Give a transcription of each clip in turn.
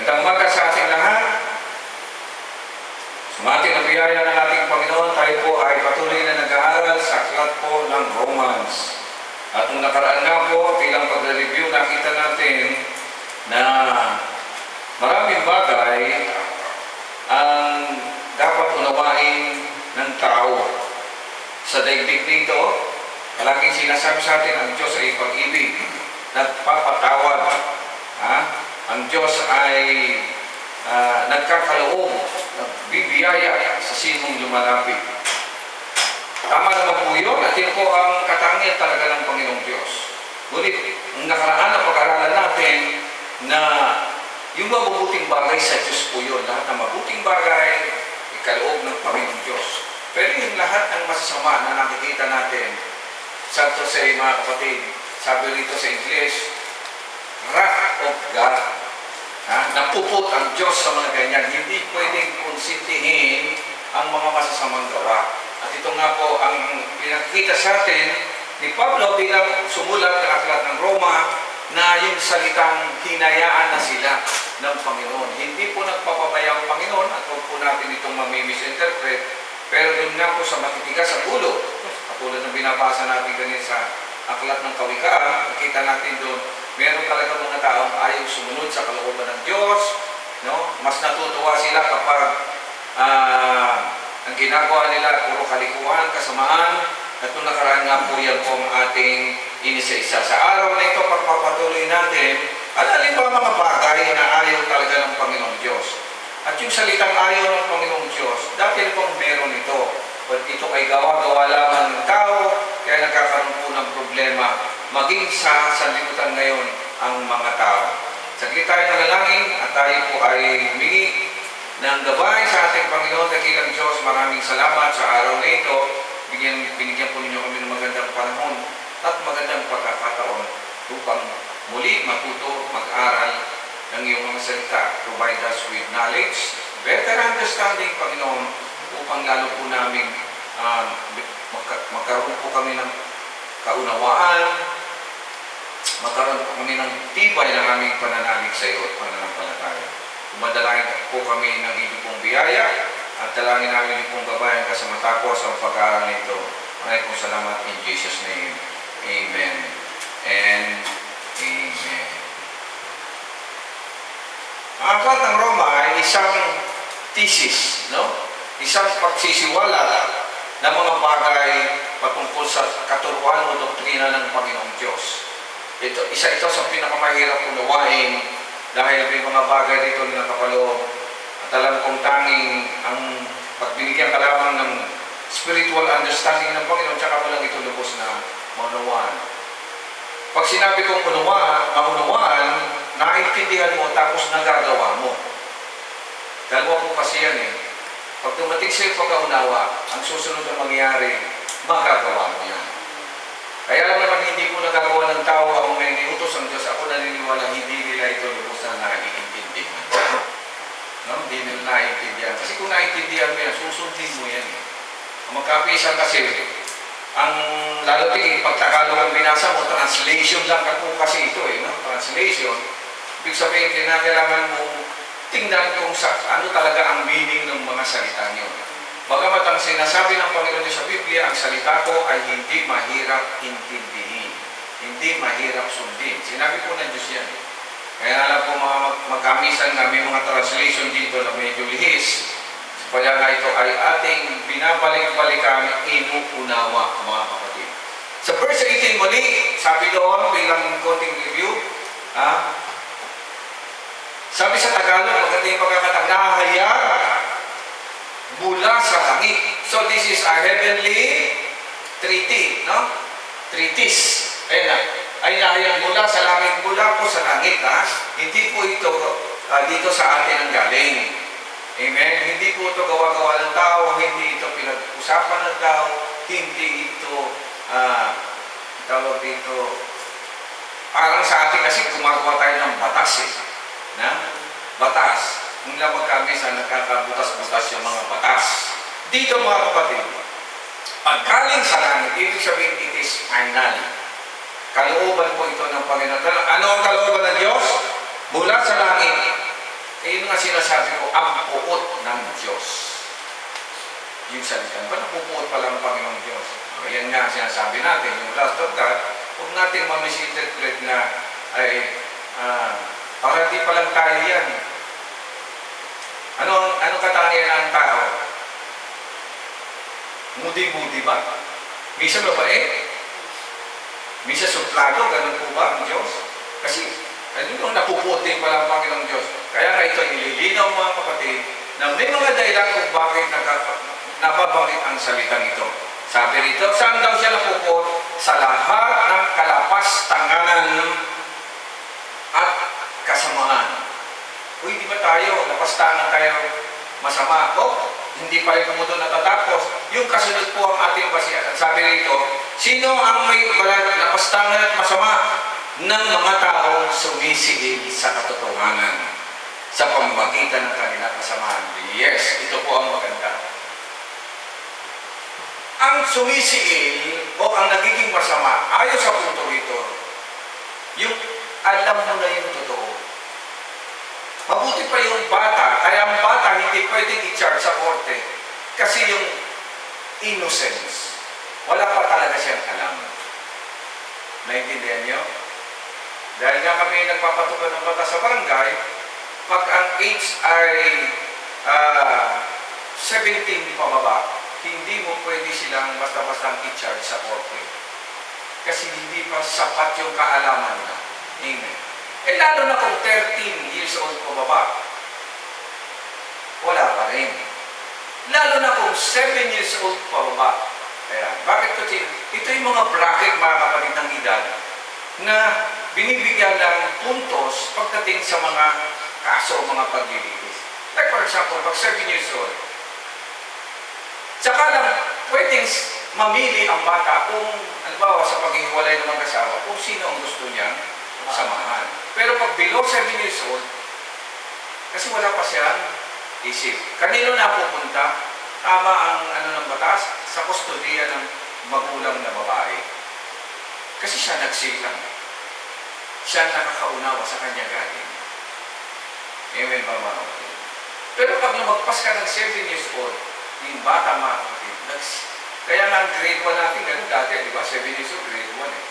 Magandang umaga sa ating lahat. Sumating ang biyaya ng ating Panginoon, tayo po ay patuloy na nag-aaral sa aklat po ng Romans. At nung nakaraan nga po, bilang pag-review, nakita natin na maraming bagay ang dapat unawain ng tao. Sa daigdig dito, palaging sinasabi sa atin, ang Diyos ay pag-ibig, nagpapatawad. Ang Diyos ay nagkakaloob, nagbibiyaya sa sinong lumalapit. Tama naman po yun, at yun po ang katangian talaga ng Panginoong Diyos. Ngunit, ang nakaraan na pag-aralan natin na yung mabubuting bagay sa Diyos po yun, lahat ng mabuting bagay, ikaloob ng Panginoong Diyos. Pero yung lahat ng masasama na nakikita natin, sakto sa mga kapatid, sabi rito sa English, wrath of God. Napupot ang Diyos sa mga ganyan. Hindi pwedeng konsintihin ang mga masasamang gawa. At ito nga po ang pinakita sa atin ni Pablo bilang sumulat ng aklat ng Roma na yung salitang hinayaan na sila ng Panginoon. Hindi po nagpapabaya ang Panginoon at huwag po natin itong mamimisinterpret. Pero doon nga po sa matitigas ang ulo, katulad ng binabasa natin ganyan sa aklat ng Kawikaan, nakita natin doon, meron talaga mga taong ayaw sumunod sa kalooban ng Diyos, no? Mas natutuwa sila kapag ang ginagawa nila puro kalikuhan, kasamaan, at nung nakaraan nga po yan po ang ating inisa-isa. Sa araw na ito, pagpapatuloy natin, alin ba mga bagay na ayaw talaga ng Panginoong Diyos? At yung salitang ayaw ng Panginoong Diyos, dati pong meron ito. But ito ay gawa-gawa lamang ng tao, kaya nagkakaroon po ng problema maging sa sanlibutan ngayon ang mga tao. Saglit tayo nanalangin at tayo po ay humingi ng gabay sa ating Panginoon, dakilang Diyos. Maraming salamat sa araw na ito. Binigyan po ninyo kami ng magandang panahon at magandang pagkakataon upang muli matuto, mag-aral ng iyong mga salita. Provide us with knowledge, better understanding, Panginoon, upang lalo po namin magkaroon po kami ng kaunawaan, magkaroon po kami ng tibay ng aming pananalig sa iyo at pananampalataya. Umadalangin po kami ng iyong pong biyaya at dalangin namin iyong pong gabayan ka sa matapos ang pag-aaral nito. Maraming pong salamat in Jesus' name. Amen and Amen. Ang aklat ng Roma ay isang thesis, no? Isang pagsisiwalat ng mga bagay patungkol sa katuruan o doktrina ng Panginoong Diyos. Isa ito sa pinakamahirap unawain dahil may mga bagay dito na nakapaloob at alam kong tanging ang pagbibigyan ka lamang ng spiritual understanding ng Panginoon tsaka mo lang ito lubos na maunawaan. Pag sinabi kong maunawaan, naintindihan mo tapos nagagawa mo. Dalawa po kasi yan eh. Pag dumating sa iyo pagkaunawa, ang susunod na mangyari, magagawa mo yan. Kaya lang naman hindi po nagagawa ng tao ang may niutos ang Diyos. Ako naniniwala hindi nila ito lubos na naiintindihan. No? Hindi nila naiintindihan. Kasi kung naiintindihan mo yan, susundin mo yan. Ang magkapisan kasi, ang lalo tingin, pag Tagalog ang binasa mo, translation lang ako kasi ito eh. No? Translation. Ibig sabihin, kailangan mo tingnan kung ano talaga ang meaning ng mga salita niyo. Bagamat ang sinasabi ng Panginoon sa Biblia, ang salita ko ay hindi mahirap intindihin. Hindi mahirap sundin. Sinabi po ng Diyos yan. Kaya alam po magkamisan nga may mga translation dito na medyo lihis. Kaya nga ito ay ating binabalik-balikan inuunawa, mga kapatid. Sa verse 18 muli, sabi doon bilang konting review, sabi sa Tagalog, maganda yung pagkakatang nahayag mula sa langit. So this is a heavenly treaty, no? Treatise. Ayan na. Ay nahayag mula sa langit, mula po sa langit, ha? Hindi po ito dito sa atin ang galing. Amen? Hindi po ito gawa-gawa ng tao, hindi ito pinag-usapan ng tao, hindi ito, tawag dito, parang sa atin kasi gumagawa tayo ng batas eh. Na? Batas. Nung lang magkamisa, nagkakabutas-butas yung mga batas. Dito mga kapatid, pagkaling sa langit, ibig sabihin it is final. Kalooban po ito ng Panginoon. Ano ang kalooban ng Diyos? Mula sa langit, yung salitan. Ba't napupuot pala ang Panginoong Diyos? Ayan nga ang sinasabi natin, yung last of that, huwag natin mamisinterpret na ay para di palang tayo yan. Ano katangian ng tao? Mudi-mudi ba? Misa mabait? Misa suplado? Ganun po ba ang Diyos? Kasi yung napupuot din pala ang Panginoong Diyos. Kaya nga ito nililinaw mga kapatid na may mga dahilan kung bakit nababanggit ang salitang ito. Sabi rito, saan daw siya napupuot? Sa lahat ng kalapas-tanganan at kasamaan. Uy, di ba tayo? Napastangan tayo masama. Hindi pa rin mo doon natatapos. Yung kasunod po ang ating basihan. At sabi rito, sino ang may napastangan at masama? Ng mga taong sumisigil sa katotohanan sa pamamagitan ng kanilang kasamaan. Yes, ito po ang maganda. Ang sumisigil o ang nagiging masama, ayon sa punto rito, yung alam mo na yung totoo. Mabuti pa yung bata, kaya ang bata hindi pwedeng i-charge sa korte kasi yung innocence, wala pa talaga siyang alam. Naintindihan niyo? Dahil nga kami nagpapatupad ng batas sa barangay, pag ang age ay 17 pababa, hindi mo pwede silang basta-basta i-charge sa korte. Kasi hindi pa sapat yung kaalaman na. Amen. Eh lalo na kung 13 years old pababa, wala pa rin. Lalo na kung 7 years old pababa. Kaya, bakit ito? Ito yung mga bracket, mga kapatid ng edad, na binibigyan ng puntos pagdating sa mga kaso, mga paglilitis. Like for example, pag 7 years old, tsaka lang pwedeng mamili ang bata kung, halimbawa sa paghihiwalay ng mag-asawa, kung sino ang gusto niyang samahan. Pero pag below 7 years old, kasi wala pa siyang isip. Kanino na pupunta? Tama ang ng batas sa kustodiya ng magulang na babae. Kasi siya nagsilang. Siya nakakaunawa sa kanya galing. Amen ba mga kapatid? Pero pag lumagpas ka ng 7 years old, yung bata mga kapatid, kaya nga ang grade 1 natin, ganun dati, di ba? 7 years old, grade 1 eh.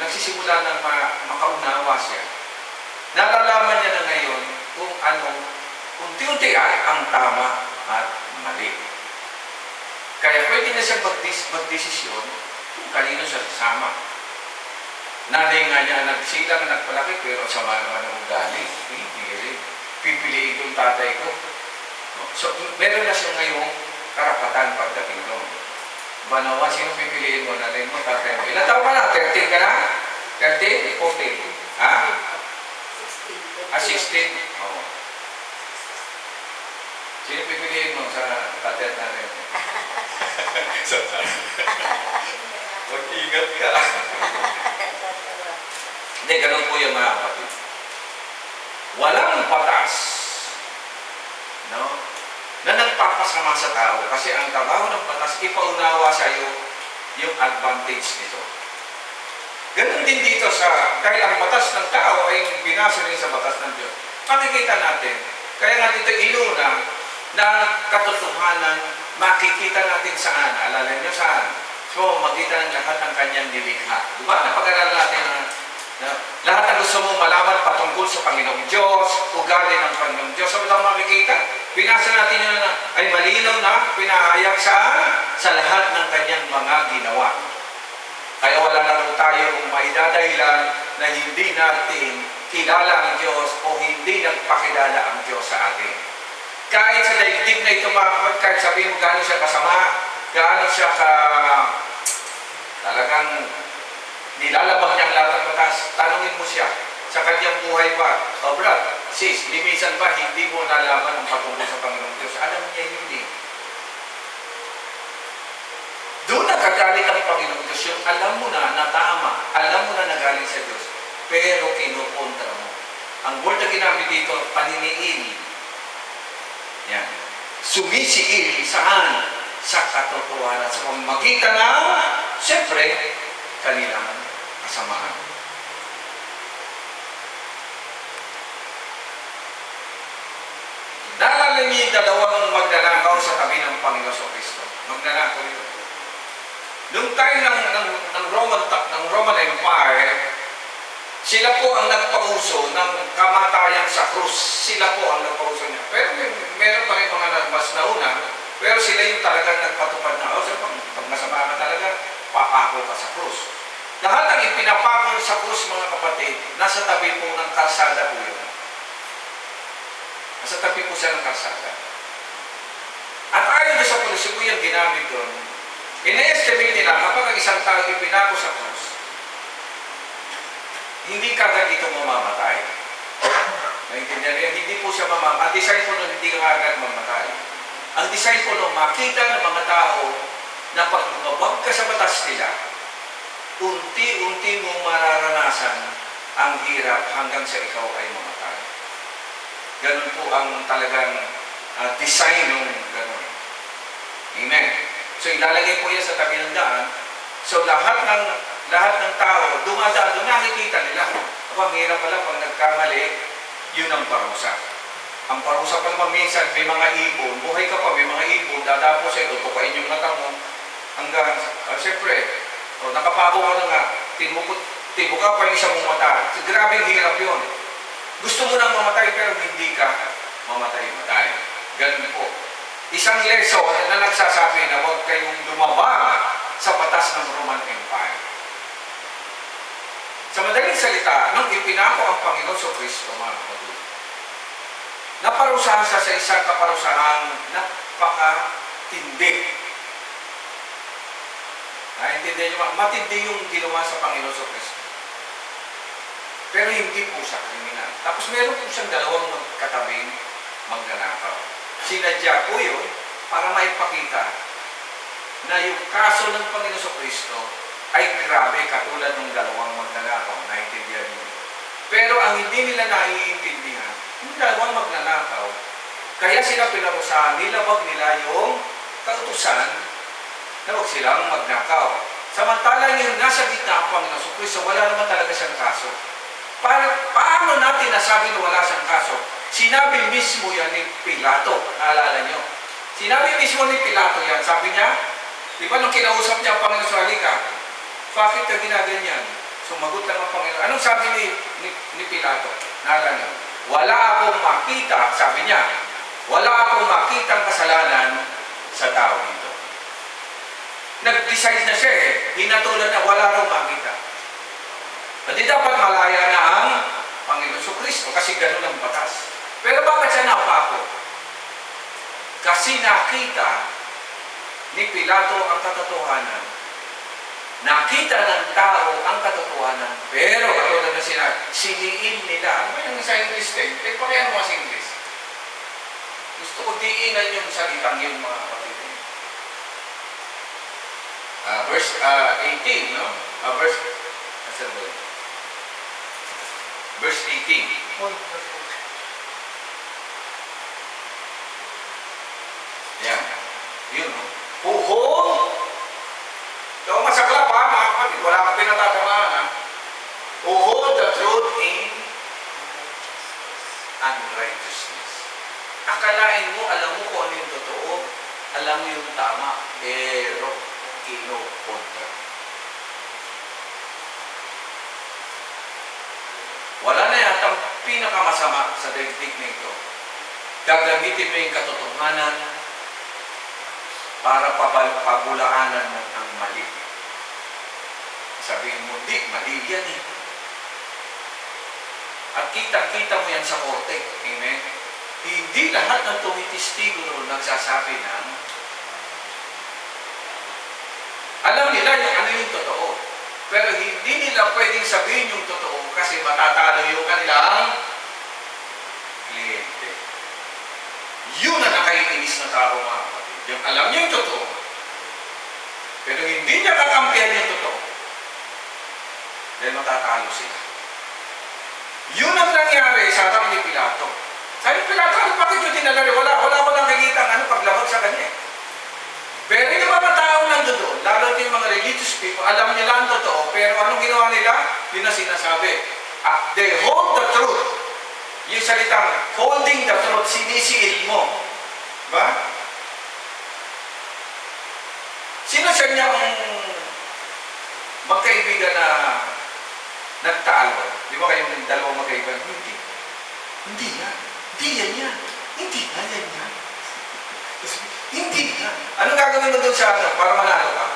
Nagsisimula ng makaunawa siya. Nalalaman niya na ngayon kung anong unti-unti ang tama at mali. Kaya pwede na siya magdesisyon kung kanino siya sasama. Nanay nga niya nagsilang, nagpalaki, pero sama naman ng ugali. Hindi rin. Pipiliin ko yung tatay ko. So, meron na siya ngayong karapatan pagdating doon. Banawa, sino pipiliin mo? Nanay mo, tatay mo. Ilan taon ka na? 13 ka na? 13? 14? Ha? 16. Oo. Sino pipiliin mo sa tatay at nanay mo? Mag-ingat ka. Hindi, ganun po yung mga kapatid. Walang batas, no, na nagpapasama sa tao kasi ang trabaho ng batas, ipaunawa sa iyo yung advantage nito. Ganun din dito dahil ang batas ng tao ay binasa rin sa batas ng Diyos. Makikita natin, kaya nga dito iluna na katotohanan, makikita natin saan, alala nyo saan? So, magitan ng lahat ng kanyang nilikha. Diba? Napag-aralan natin na lahat ang gusto mong malaman patungkol sa Panginoong Diyos, ugali ng Panginoong Diyos. Sabi lang makikita, pinasa natin yun na ay malinaw na pinahayag saan? Sa lahat ng kanyang mga ginawa. Kaya wala na rin tayong maidadahilan na hindi natin kilala ang Diyos o hindi nagpakilala ang Diyos sa atin. Kahit sa daigdig na ito, kahit sabihin mo gano'n siya kasama, gano'n siya talagang nilalabang niyang lahat ng batas, tanungin mo siya sa kanyang buhay pa, brad, sis, limisan ba hindi mo nalaman ang patungkol sa Panginoong Diyos? Alam niya yun eh. Doon nagagalit ang Panginoong Diyos, yung alam mo na tama, alam mo na nagaling sa Diyos, pero kinukontra mo. Ang word na ginamit dito, paniniil. Yan. Sumisiil saan? Sa katotohanan. Sa pamamagitan ng, siyempre, kanilang kasamaan. Naalala niyo yung dalawang magnanakaw sa tabi ng Panginoon Kristo. Magnanakaw ito. Noong time ng Roman Empire, sila po ang nagpauso ng kamatayan sa krus. Sila po ang nagpauso niya. Pero meron pa rin mga nagmas na una, pero sila yung talagang nagpatupad na, pag masama ka talaga, papako ka sa krus. Lahat ng ipinapako sa krus, mga kapatid, nasa tabi po ng kalsada po yun. Nasa tabi po siya ng kalsada. At ayon sa pulisyo po yung ginamit doon, ina-estimate nila kapag ang isang tao ipinako sa krus, hindi kagad ito mamamatay. Naintindihan niyo? Hindi po siya mamamatay. Ang design po nun, hindi kagad mamamatay. Ang design po nun, makita ng mga tao na pag lumabag ka sa batas nila, unti-unti mong mararanasan ang hirap hanggang sa ikaw ay mamatay. Ganun po ang talagang design ng ganun. Amen. So ilalagay po yan sa tabi ng daan. So lahat ng tao, dumadaan doon, nakikita nila. Ang hirap pala pag nagkamali, yun ang parusa. Ang parusa pa naman minsan, may mga ibon, buhay ka pa, may mga ibon, dadapo sa'yo, tutukain yung mata mo, hanggang, siyempre, nakapago ka na nga, tibo ka pa yung isang mong mata. Grabing hirap yun. Gusto mo nang mamatay, pero hindi ka mamatay. Ganun po. Isang lesson na nagsasabi na huwag kayong lumabang sa batas ng Roman Empire. Sa madaling salita, nung ipinako ang Panginoon sa Kristo, mga kapatid, naparusahan siya sa isang kaparusahang napakatindi. Naintindihan niyo, matindi yung ginawa sa Panginoon sa Kristo. Pero hindi po siya kriminal. Tapos meron po siyang dalawang magkatabing magnanakaw. Sinadya po yun para maipakita na yung kaso ng Panginoon sa Kristo ay grabe katulad ng dalawang magnanakaw. Naintindihan niyo. Pero ang hindi nila naiintindihan, yung dalawang magnanakaw, kaya sila pinarusahan, nilabag nila yung kautusan na huwag silang magnakaw. Samantalang yung nasa gitna ang Panginoon sa Kristo, wala naman talaga siyang kaso. Paano natin nasabi na wala siyang kaso? Sinabi mismo yan ni Pilato. Naalala nyo? Sinabi mismo ni Pilato yan. Sabi niya, di ba nung kinausap niya ang Panginoon sa halika, bakit ka ginaganyan? Sumagot lang ang Panginoon. Anong sabi ni Pilato? Naalala nyo? Wala akong makita, sabi niya, wala akong makitang kasalanan sa tao dito. Nag-decide na siya hinatulan na wala raw makita. Hindi dapat malaya na ang Panginoon sa Kristo kasi ganun ang batas. Pero bakit siya napako? Kasi nakita ni Pilato ang katotohanan. Nakita ng tao ang katotohanan. Pero katulad na sinabi, siniin nila. Ano ba yung sa English din? Pakihan mo sa English. Gusto ko diinan yung salitang yung mga kapatid. Verse 18, no? Verse 18. Yan. Yun, no? Behold! So, masaklap ha, mga kapatid. Wala kang pinatatamaan ha. Behold the truth in unrighteousness. Akalain mo, alam mo kung ano yung totoo. Alam mo yung tama. Pero, kino-kontra. Wala na yatang pinakamasama sa daigdig na ito. Gagamitin mo yung katotohanan para pabulaanan mo ang mali. Sabihin mo, di, mali yan eh. At kitang-kita mo yan sa korte. Amen? Hindi lahat ng tumitistigo noon nagsasabi ng alam nila yung ano yung totoo. Pero hindi nila pwedeng sabihin yung totoo kasi matatalo yung kanilang kliyente. Yun ang nakaiinis na tao, mga kapatid. Yung alam niya yung totoo. Pero hindi niya kakampihan yung totoo. Dahil matatalo sila. Yun ang nangyari sa harap ni Pilato. Sabi ni Pilato, bakit yung dinalari? Wala ko nakikita paglabag sa kanya. Pero yung mga tao nandoon, lalo yung mga religious people, alam nila ang totoo, pero anong ginawa nila? Yun na sinasabi. They hold the truth. Yung salitang, holding the truth, sinisiil mo. Ba? Sino sa inyo ang magkaibigan na nagtalo? Di ba kayong dalawang magkaibigan? Hindi. Hindi yan. Hindi yan yan. Hindi na yan yan. Hindi na. Anong gagawin mo doon sa ano para manalo ka?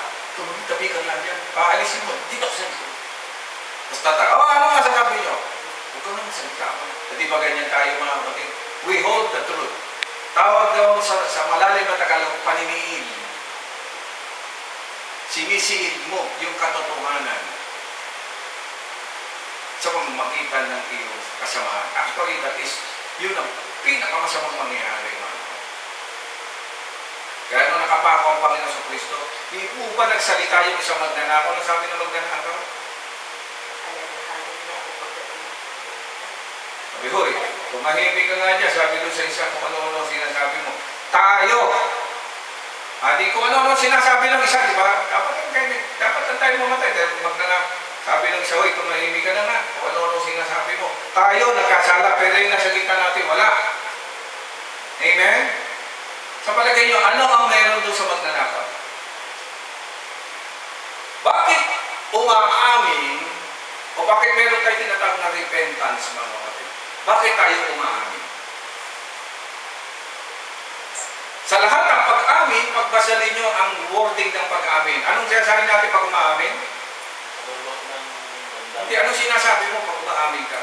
Tabi ka lang yan. Paalisin mo. Dito ko sa ito. Tapos tataka, ano nga sasabi nyo? Huwag ka naman salita mo. Di ba ganyan tayo mga kapatid? We hold the truth. Tawag daw sa malalim na Tagalog, paniniil. Sinisiid mo yung katotohanan sa pamamagitan ng iyong kasamaan. Actually, that is, yun ang pinakamasamang mangyayari. Kaya nung nakapako ang Panginoon sa Kristo, hindi po ba nagsalita yung isang magnanakaw? Ano sabi ng magnanakaw? Sabi, hoy, tumahimik ka nga dyan. Sabi doon sa isa kung ano-ano sinasabi mo. Tayo! Di kung ano-ano sinasabi ng isa, di ba? Dapat na tayo mamatay. Dahil magnanakaw. Sabi ng isa, hoy, tumahimik ka na nga. Kung ano-ano sinasabi mo. Tayo, nagkasala, pero yung nasa gitna natin, wala. Amen? Sa palagay nyo, ano ang meron doon sa magnanakaw? Bakit umaamin o bakit meron tayo tinatawag na repentance, mga kapatid? Bakit tayo umaamin? Sa lahat ng pag-amin, pagbasa ninyo ang wording ng pag-amin. Anong sinasabi natin pag umaamin? Hindi, anong sinasabi mo pag umaamin ka?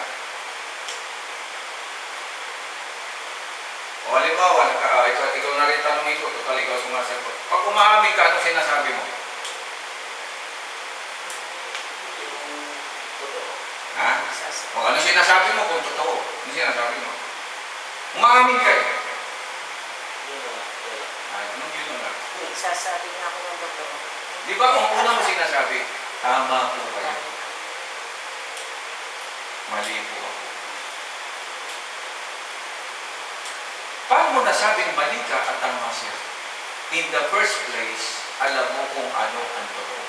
O halimbawa, ikaw na rin tanong ito, total ikaw sumasagot. Pag umaamin ka, anong sinasabi mo? Ha? O ano sinasabi mo kung totoo? Ano sinasabi mo? Umaamin ka eh. Anong yun na? Sasabi nga ako ng totoo. Di ba kung una mo sinasabi, tama po kayo. Mali po ako. Paano mo nasabing mali ka at tama siya? In the first place, alam mo kung ano ang totoo.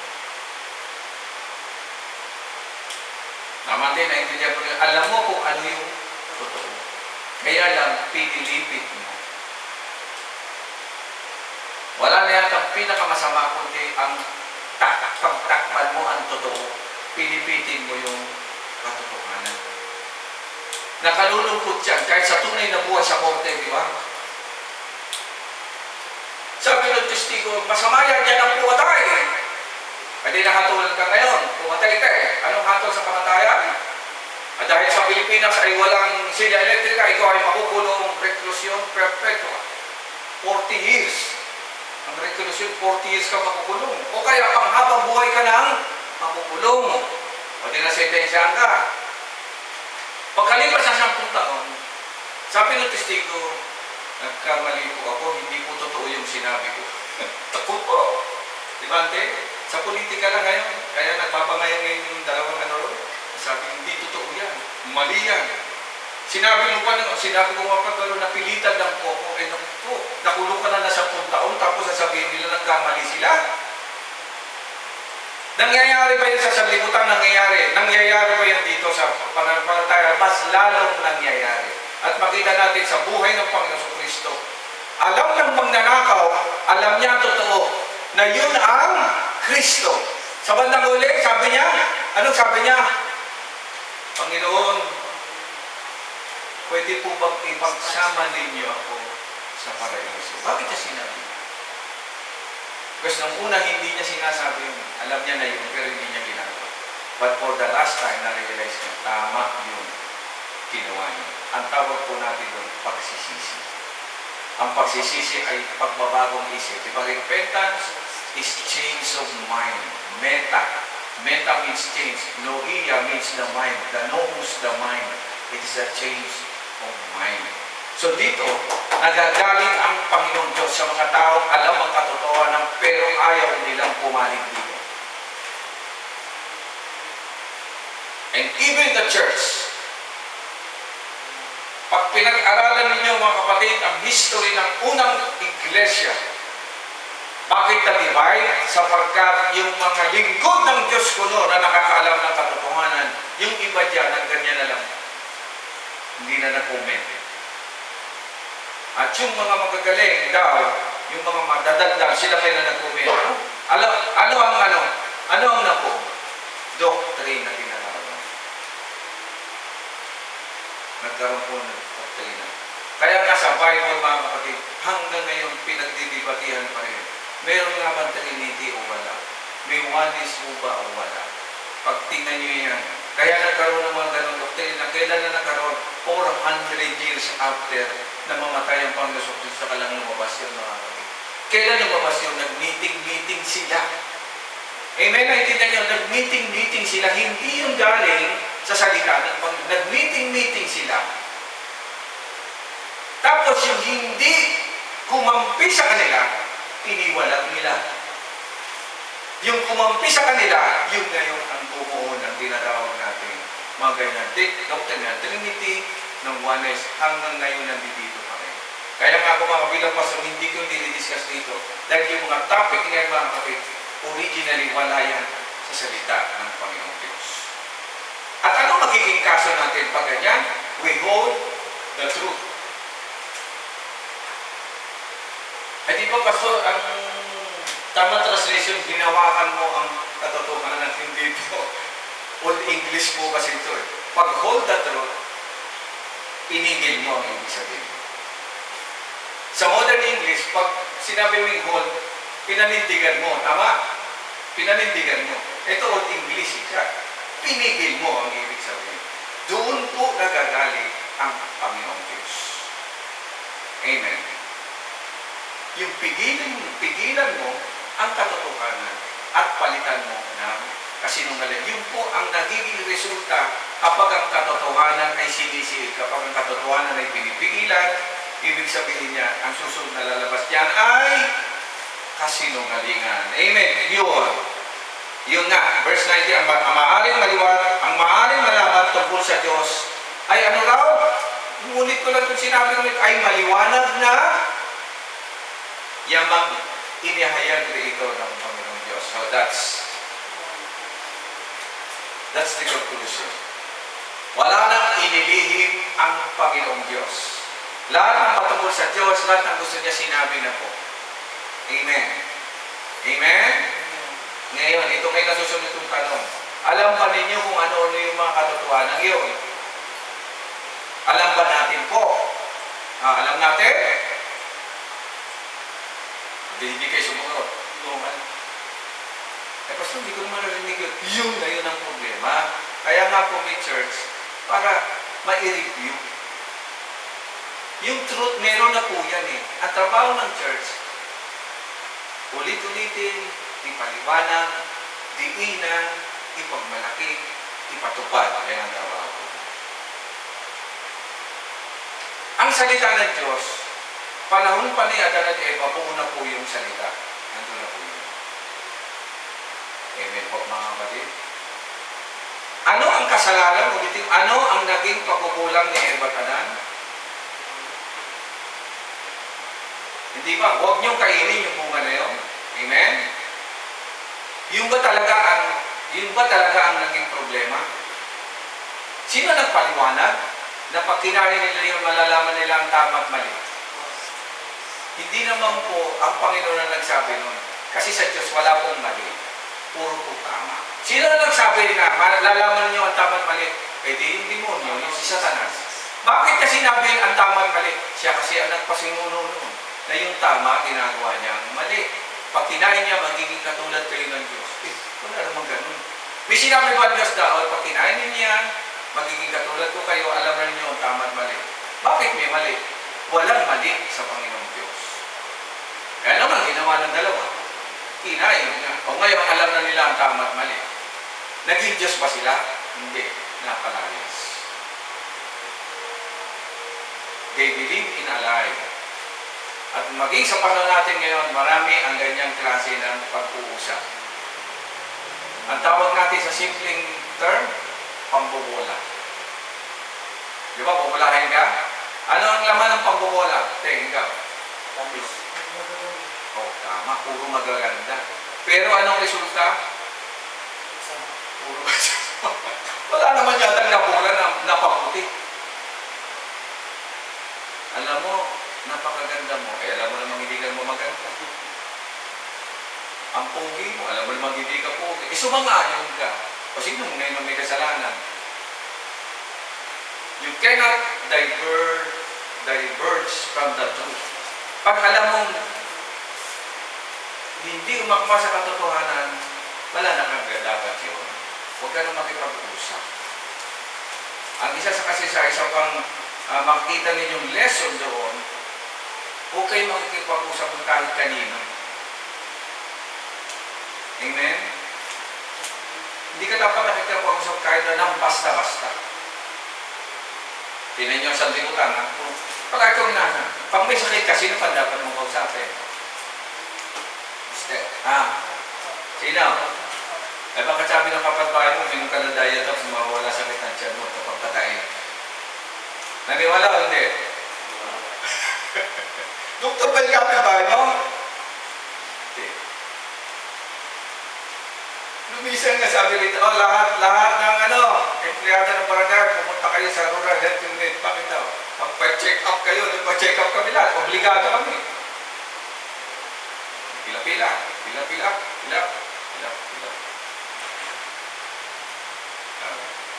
Naman din, naintindihan ko rin, alam mo kung ano yung totoo. Kaya lang, pinilipit mo. Wala na yata pinakamasama kundi ang takpan mo ang totoo. Pinipitin mo yung katotohanan. Nakalulungkot yan kahit sa tunay na buhay sa korte, di ba? Sabi ng testigo, masama yan ang pumatay. Pwede nakatulad ka ngayon, pumatay ka eh. Anong hatol sa kamatayan? Dahil sa Pilipinas ay walang silya elektrika, ikaw ay makukulong reklusyon perpetua. 40 years. Ang reklusyon, 40 years ka makukulong. O kaya panghabang buhay ka nang makukulong. Pwede na sentensyahan ka. Pagkalipas sa 10 taon, sabi ng testigo, nagkamali po ako, hindi po totoo yung sinabi ko. Takot po. Di ba, ante? Sa politika lang ngayon, kaya nagpapangayon ngayon yung dalawang ano, sabi, hindi totoo yan. Mali yan. Sinabi mo pa, sinabi ko nga pa, pero napilitan lang po ako, nakulong ka na 10 taon, tapos sasabihin nila nagkamali sila. Nangyayari ba yan sa sanlibutan? Nangyayari. Nangyayari ba yan dito sa pananampalataya? Mas lalong nangyayari. At makita natin sa buhay ng Panginoon Kristo. Alam ng magnanakaw, alam niya ang totoo, na yun ang Kristo. Sa bandang uli, sabi niya, anong sabi niya? Panginoon, pwede po bang ipagsama ninyo ako sa paraiso? Bakit niya sinabi? Kasi nung una, hindi niya sinasabi yun. Alam niya na yun, pero hindi niya ginagawa. But for the last time, na-realize niya, tama yun ginawa niya. Ang tawag po natin doon, pagsisisi. Ang pagsisisi ay pagbabagong isip. Diba, repentance is change of mind. Meta. Meta means change. Noia means the mind. The nous, the mind. It is a change of mind. So dito, nagagalit ang Panginoon Diyos sa mga taong alam ang katotohanan pero ayaw nilang pumalig dito. And even the church, pag pinag-aralan ninyo mga kapatid ang history ng unang iglesia, bakit na-divide? Sapagkat yung mga lingkod ng Diyos kuno na nakakaalam ng katotohanan, yung iba dyan, ganyan na lang. Hindi na nag-comment. At yung mga magagaling daw, yung mga madadagdag, sila kayo na nag-comment. Ano ang napo? Doctrine na tinatawag. Nagkaroon po ng doktrina. Kaya nga sa Bible, mga kapatid, hanggang ngayon pinagdidibatihan pa rin. Meron nga bang Trinity o wala? May oneness mo ba o wala? Pag tingnan nyo yan, kaya nagkaroon ng mga ganong doktrina. Kailan na nagkaroon? 400 years after na mamatay ang Panginoon Kristo sa kalang lumabas yun, mga kapatid. Kailan lumabas yun? Nag-meeting sila. Amen? Naintindihan nyo, nag-meeting sila. Hindi yung galing sa salita. Nag-meeting sila. Tapos yung hindi kumampi sa kanila, iniwalag nila. Yung kumampi sa kanila, yun ngayon ang bumuo ng tinatawag natin mga ganyan. Doctrine ng Trinity, ng oneness, hanggang ngayon nandito pa rin. Kaya nga ako mga kabilang pastor, hindi ko dinidiscuss dito. Dahil yung mga topic niya mga kapit, originally wala yan sa salita ng Panginoong Diyos. At ano magiging kaso natin pag ganyan? We hold the truth. Ay di ba pastor, ang tama translation, ginawakan mo ang katotohanan, hindi ito. Old English po kasi ito eh. Pag hold the truth, inigil mo ang ibig sabihin. Sa modern English, pag sinabi mo yung hold, pinanindigan mo. Tama? Pinanindigan mo. Ito Old English, pinigil mo ang ibig sabihin. Doon po nagagaling ang Panginoong Diyos. Amen. Yung pigilan mo ang katotohanan at palitan mo ng kasinungalingan. Yun po ang nagiging resulta kapag ang katotohanan ay sinisiil. Kapag ang katotohanan ay pinipigilan, ibig sabihin niya, ang susunod na lalabas niyan ay kasinungalingan. Amen. Yun nga, verse 90, ang maaring malaman tungkol sa Diyos ay ano raw? Ngunit ko lang kung sinabi ko ay maliwanag na yamang inihayag ito ng Panginoong Diyos. So that's the conclusion. Wala nang inilihim ang Panginoong Diyos. Lahat ng patungkol sa Diyos, lahat ng gusto niya sinabi na po. Amen. Amen? Ngayon, ito may nasusunod yung tanong. Alam ba ninyo kung ano-ano yung mga katotohanan yun? Alam ba natin po? Alam natin? Hindi kayo sumunod. Pastor, hindi ko naman narinig yun. Yun na yun ang problema. Kaya nga po may church, para ma-review. Yung truth, meron na po yan eh. Ang trabaho ng church, ulit-ulitin, ipaliwanag, diinan, ipagmalaki, ipatupad. Yan ang trabaho po. Ang salita ng Diyos, panahon pa ni Adan at Eva, buo na po yung salita. Nandun na po yun. Amen po mga kapatid. Ano ang kasalanan? Ulitin, ano ang naging pagkukulang ni Eva at Adan? Hindi ba? Huwag niyong kainin yung bunga na yun. Amen? Yun ba talaga ang naging problema? Sino nagpaliwanag na pag kinain nila yung malalaman nila ang tama at mali? Hindi naman po ang Panginoon na nagsabi nun. Kasi sa Diyos wala pong mali. Puro po tama. Sino na nagsabi na malalaman niyo ang tama at mali? Eh di yung demonyo, yung si Satanas. Bakit kasi sinabi ang tama at mali? Siya kasi ang nagpasimuno noon na yung tama, ginagawa niya ang mali. Pag kinain niya, magiging katulad kayo ng Diyos. Wala naman ganun. May sinabi ba Diyos daw, pag kinain niya, magiging katulad ko kayo, alam na niyo ang tama at mali. Bakit may mali? Walang mali sa Panginoong Diyos. Kaya naman, ginawa ng dalawa. Kinain niya. O ngayon, alam na nila ang tama at mali. Naging Diyos ba sila? Hindi. Napalayas. They believe in a lie. At maging sa panahon natin ngayon, marami ang ganyang klase ng pag-uusap. Ang tawag natin sa simpleng term, pambobola. Di ba, bubulahin ka? Ano ang laman ng pambobola? Ikaw. Oh, tama. Puro magaganda. Pero anong resulta? Puro wala naman yata nabola na napaputi. Alam mo, napakaganda mo. Kaya alam mo namang hindi ka mo maganda. ang pogi mo, alam mo naman hindi ka pogi. Sumangayon ka. O sino mo ngayon may kasalanan? You cannot diverge from the truth. Pag alam mong hindi umakma sa katotohanan, wala na kang dapat yun. Huwag ka na makipag-usap. Ang isa sa kasi sa isang pang makita ninyong lesson doon, huwag kayo makikipag-usap ng kahit kanino. Amen? Hindi ka dapat nakikipag-usap kahit na ng basta-basta. Tingnan niyo ang sanlibutan, ha? Pag ikaw na, pag may sakit ka, sino pa dapat mong kausapin? Sino? Eh baka sabi ng kapatbahay mo, minum ka ng diet tapos mawawala sakit ng tiyan mo kapag patayin. Naniwala o hindi? Doktor ba yung kapitbahay mo? Hindi. Lumisan nga sabi rito, lahat ng empleyado ng barangay, pumunta kayo sa rural health unit. Bakit daw? Magpa-check up kayo, magpa-check up kami lahat. Obligado kami. Pila-pila.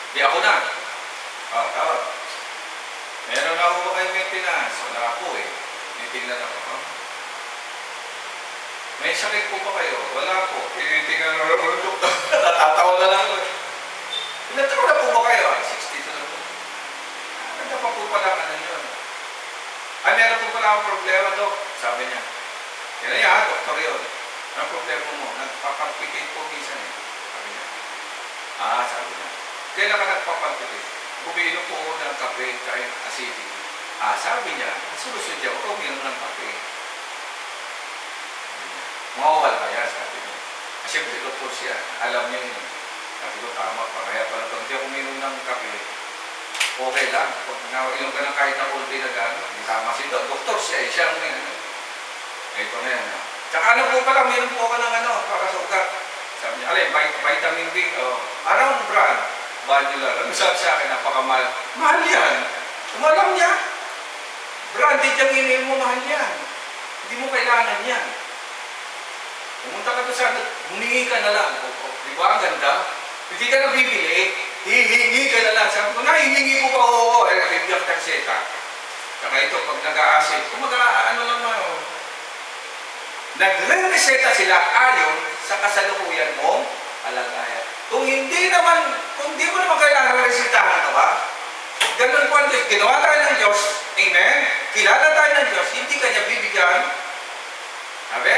Di ako na. Tawag. Meron na ako ba kayo maintenance? Wala po eh. Tinitingnan ako. May sakit po ba kayo? Wala po. Tinitingnan na ako ng doktor. Natatawa na lang ako. Ilan taon na po ba kayo? 62 na po. Ganda pa po pala yun. Meron po pala akong problema, Dok. Sabi niya. Yan na yan, doktor yun. Anong problema mo? Nagpapagpitit po minsan eh. Sabi niya. Sabi niya. Kailan ka nagpapagpitit? Umiinom po ako ng kape kahit acidic. Sabi niya, solusyon niya, huwag umiinom ng kape. Mawawala kaya, sabi niya. Siyempre, doktor siya. Alam niya yun. Sabi ko, tama pa. Kaya pala pag di ako umiinom ng kape, okay lang. Pag inom ka ng kahit na konti na gano'n, hindi tama si doktor siya. Siya ang umiinom. Ito na yan. Tsaka ano po pala, meron po ka ng para sa ugat. Sabi niya, vitamin B. Anong brand? Valular. Ano sabi sa akin? Napakamahal. Mahal yan. Umalam niya. Branded yung ininom mo, mahal yan. Hindi mo kailangan yan. Pumunta ka doon sa humingi ka na lang. Di ba? Ang ganda. Hindi ka na bibili. Hihingi ka na lang. Sabi ko, hihingi ko pa, oo. Bibigyan ka tagseta. Tsaka ito, pag nag-a-acid, kung mag-ano naman, nagre-reseta sila ayon sa kasalukuyan mong alagayan. Kung di mo naman kailangan resetahan ka ba? Ganun po ang Diyos. Ginawa tayo ng Diyos. Amen? Kilala tayo ng Diyos. Hindi ka niya bibigyan. Sabi?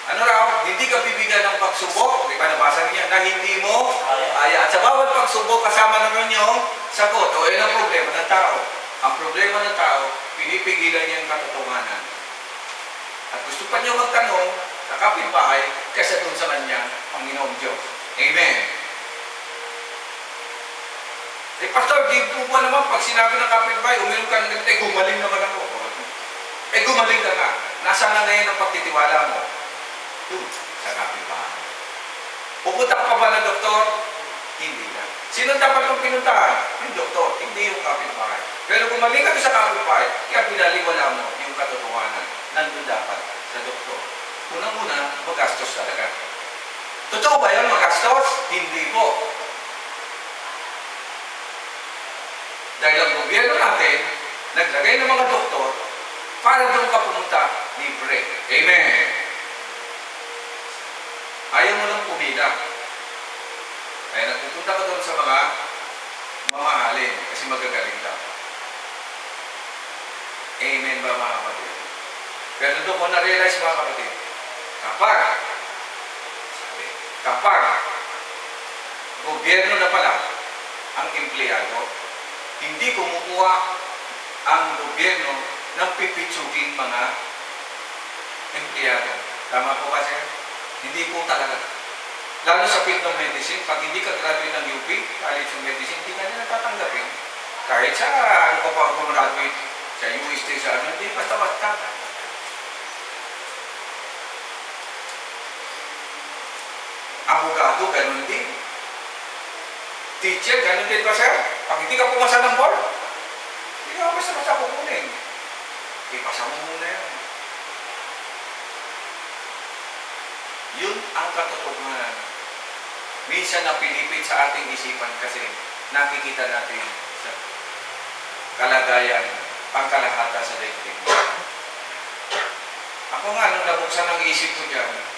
Ano raw? Hindi ka bibigyan ng pagsubok. Di ba nabasa niya? Na hindi mo kaya. At sa bawat pagsubok, kasama naman yung sagot. O yun ang problema ng tao. Ang problema ng tao, pinipigilan niya yung katotohanan. At gusto pa niya magtanong sa kapitbahay kaysa doon sa kanyang Panginoong Diyos. Amen. Pastor, di po ba naman pag sinabi ng kapitbahay, uminom ka ng ganito, gumaling naman ako. Gumaling ka nga. Nasaan na ngayon ang pagtitiwala mo? Doon, sa kapitbahay. Pupunta ka pa ba ng doktor? Hindi na. Sino dapat mong pinuntahan? Yung doktor, hindi yung kapitbahay. Pero gumaling ka sa kapitbahay, kaya pinaliwala mo yung katotohanan. Nandun dapat sa doktor. Unang-una, magastos talaga. Totoo ba yun, magastos? Hindi po. Dahil ang gobyerno natin, naglagay ng mga doktor para doon ka pumunta libre. Amen. Ayaw mo lang pumila. Kaya nagpupunta ka doon sa mga mamahalin kasi magagaling ka. Amen ba mga kapatid? Pero doon ko na-realize mga kapatid, kapag gobyerno na pala ang empleyado, hindi kumukuha ang gobyerno ng pipitsuging mga empleyado. Tama po ba, sir? Hindi po talaga. Lalo sa field ng medicine, pag hindi ka graduate ng UP, College of Medicine, hindi ka nila tatanggapin. Kahit sa graduate, sa UST, hindi basta-basta. Abogado, ganun din. Teacher, ganun din ba, sir? Pag hindi ka pumasa ng board, hindi ka basta-basta kukunin. Ipasa mo muna yan. Yun ang katotohanan. Minsan napilipit sa ating isipan kasi nakikita natin sa kalagayan, pangkalahatan sa daigdig. Ako nga, nung nabuksan ang isip ko dyan,